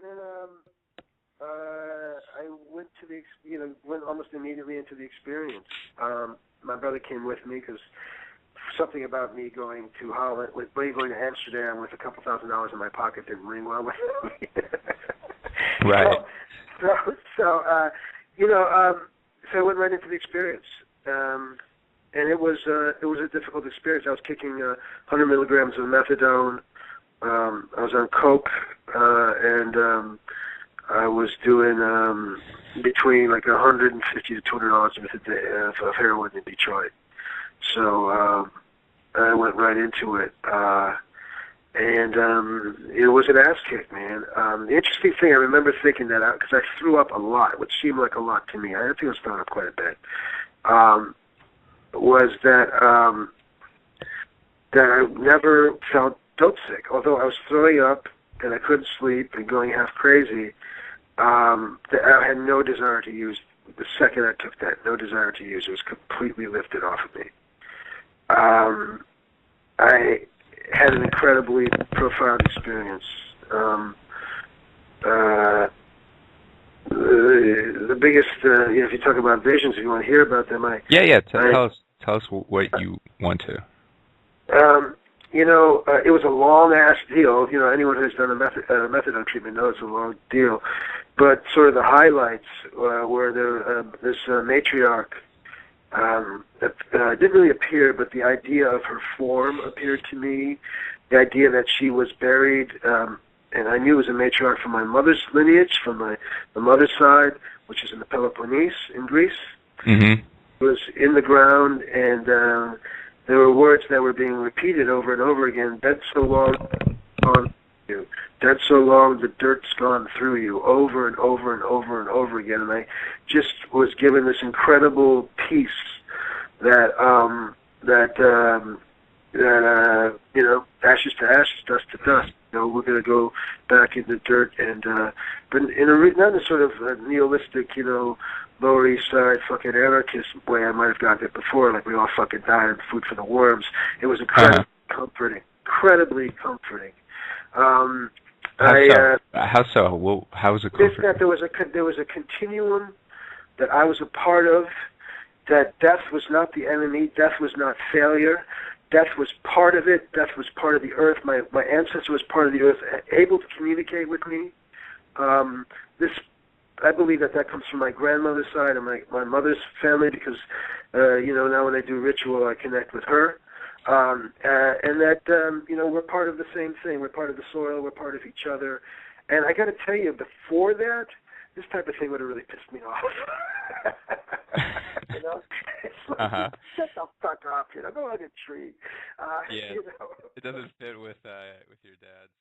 And then I went to went almost immediately into the experience. My brother came with me because something about me going to Holland, going to Amsterdam with a couple $1,000 in my pocket didn't ring well with me. Right. So I went right into the experience. And it was a difficult experience. I was kicking 100 milligrams of methadone. I was on coke, and I was doing between like $150 to $200 a day of heroin in Detroit. So I went right into it, and it was an ass kick, man. The interesting thing, I remember thinking that out because I threw up a lot, which seemed like a lot to me. I think I was throwing up quite a bit. Was that I never felt dope sick, although I was throwing up and I couldn't sleep and going half crazy. That I had no desire to use. The second I took that, no desire to use. It was completely lifted off of me. I had an incredibly profound experience. The biggest, if you talk about visions, if you want to hear about them, Tell us what you want to. It was a long-ass deal. Anyone who's done a methadone treatment knows it's a long deal. But sort of the highlights were this matriarch that didn't really appear, but the idea of her form appeared to me. The idea that she was buried, and I knew it was a matriarch from my mother's lineage, from the mother's side, which is in the Peloponnese in Greece. Mm-hmm. It was in the ground, and there were words that were being repeated over and over again. Dead so long, gone through you. Dead so long, the dirt's gone through you. Over and over and over and over again. And I just was given this incredible peace that ashes to ashes, dust to dust. We're going to go back in the dirt, and but not in a sort of nihilistic, Lower East Side fucking anarchist way I might have gotten it before, like we all fucking died and food for the worms. It was incredibly comforting. Incredibly comforting. How so? Well, how was it comforting? That there was a continuum that I was a part of, that death was not the enemy, death was not failure, death was part of it, death was part of the earth, my ancestor was part of the earth, able to communicate with me. I believe that comes from my grandmother's side and my mother's family, because, now when I do ritual, I connect with her. And that, we're part of the same thing. We're part of the soil. We're part of each other. And I got to tell you, before that, this type of thing would have really pissed me off. It's like, shut the fuck up, go on a tree. It doesn't fit with your dad's.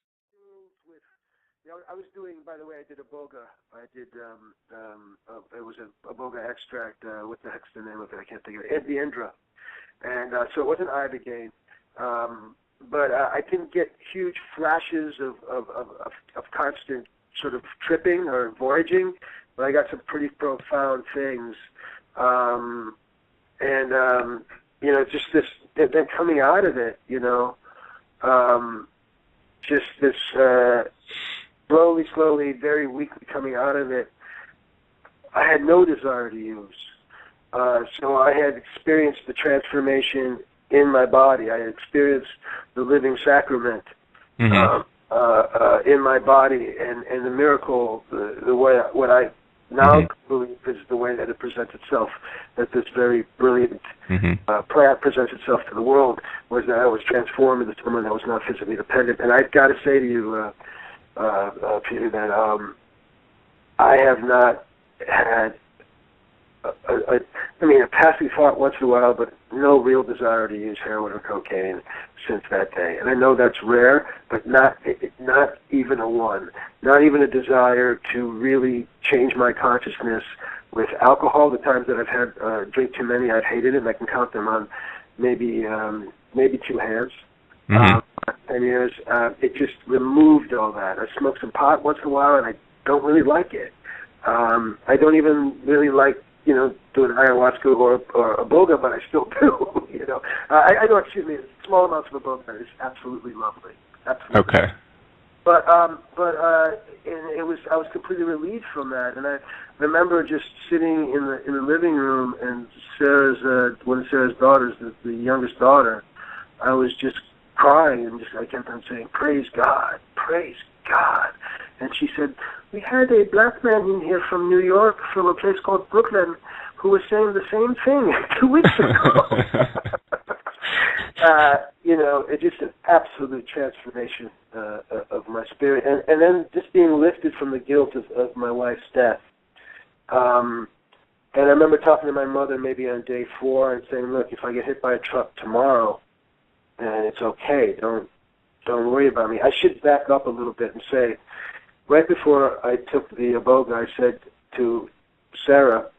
I was doing, by the way, I did Iboga. I did, it was a Iboga extract, what the heck's the name of it? I can't think of it. The Indra. And so it wasn't Ibogaine. But I didn't get huge flashes of constant sort of tripping or voyaging, but I got some pretty profound things. Just this, then coming out of it, just this, slowly, very weakly coming out of it, I had no desire to use. So I had experienced the transformation in my body. I had experienced the living sacrament in my body, and the miracle, the way what I now believe is the way that it presents itself, that this very brilliant plant presents itself to the world, was that I was transformed into someone that was not physically dependent. And I've got to say to you, Peter, that I have not had a passing thought once in a while, but no real desire to use heroin or cocaine since that day. And I know that's rare, but not even a one. Not even a desire to really change my consciousness with alcohol. The times that I've had drink too many, I've hated it, and I can count them on maybe two hands. 10 years, it just removed all that. I smoke some pot once in a while, and I don't really like it. I don't even really like, doing ayahuasca or Iboga, but I still do. I know, small amounts of Iboga is absolutely lovely. Absolutely. Okay. and I was completely relieved from that, and I remember just sitting in the living room, and one of Sarah's daughters, the youngest daughter, I was just crying, and I kept on saying, "Praise God, praise God," and she said, "We had a black man in here from New York, from a place called Brooklyn, who was saying the same thing 2 weeks ago." It's just an absolute transformation of my spirit, and then just being lifted from the guilt of my wife's death. And I remember talking to my mother maybe on day 4 and saying, "Look, if I get hit by a truck tomorrow, then it's okay. Don't worry about me." I should back up a little bit and say, right before I took the Iboga, I said to Sarah,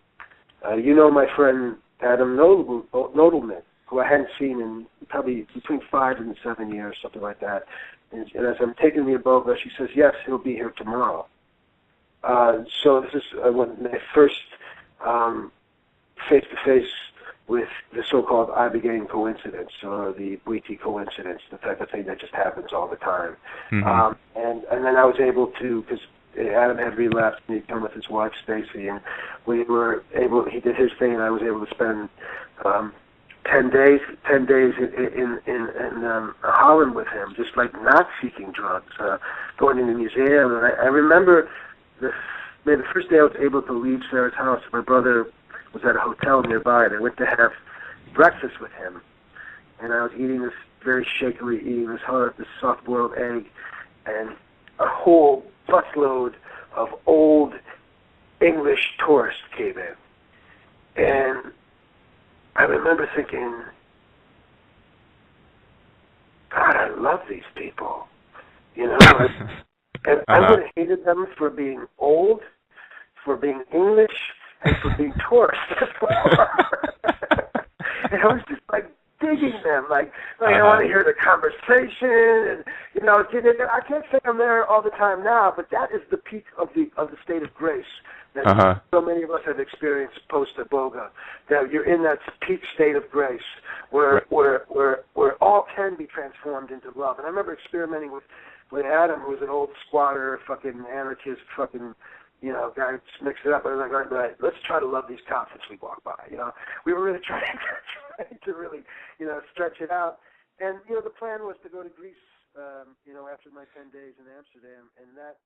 my friend Adam Nodelman, who I hadn't seen in probably between 5 and 7 years, something like that. And as I'm taking the Iboga, she says, "Yes, he'll be here tomorrow." So this is my first face-to-face with the so-called Iboga coincidence, or the Bwiti coincidence, the type of thing that just happens all the time. Mm-hmm. And then I was able to, because Adam had relapsed, and he'd come with his wife, Stacy, and he did his thing, and I was able to spend 10 days in Holland with him, just like not seeking drugs, going in the museum. And I remember the first day I was able to leave Sarah's house. My brother was at a hotel nearby, and I went to have breakfast with him. And I was very shakily eating this soft-boiled egg, and a whole busload of old English tourists came in. And I remember thinking, God, I love these people. And I would have hated them for being old, for being English, and for being tourists. And I was just like digging them, like I want to hear the conversation, and I can't say I'm there all the time now, but that is the peak of the state of grace that so many of us have experienced post Iboga. That you're in that peak state of grace where all can be transformed into love. And I remember experimenting with Adam, who was an old squatter, fucking anarchist, fucking guy just mixed it up. I was like, all right, let's try to love these cops as we walk by. We were really trying to really, stretch it out. And the plan was to go to Greece, after my 10 days in Amsterdam, and that